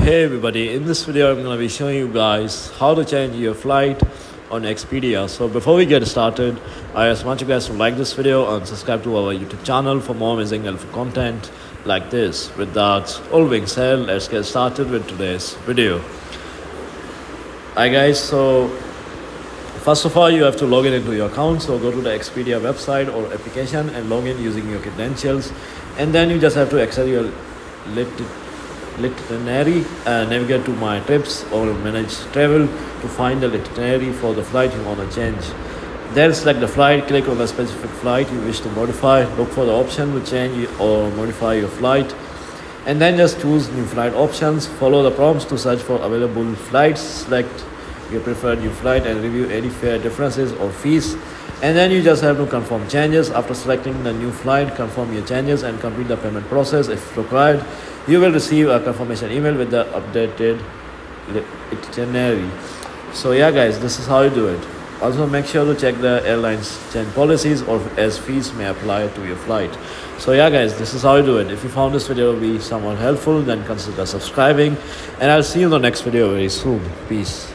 Hey everybody, in this video I'm going to be showing you guys how to change your flight on Expedia. So before we get started, I just want you guys to like this video and subscribe to our YouTube channel for more amazing helpful content like this. With that all being said, let's get started with today's video. Hi guys, so first of all you have to log in into your account. So go to the Expedia website or application and log in using your credentials, and then you just have to access your itinerary, navigate to my trips or manage travel to find the itinerary for the flight you want to change. Then select the flight, click on the specific flight you wish to modify, look for the option to change or modify your flight, and then just choose new flight options. Follow the prompts to search for available flights, select your preferred new flight and review any fare differences or fees, and then you just have to confirm changes. After selecting the new flight, confirm your changes and complete the payment process. If required, you will receive a confirmation email with the updated itinerary. So yeah guys, this is how you do it. Also make sure to check the airlines change policies or as fees may apply to your flight. So yeah guys, this is how you do it. If you found this video to be somewhat helpful, then consider subscribing, and I'll see you in the next video very soon. Peace.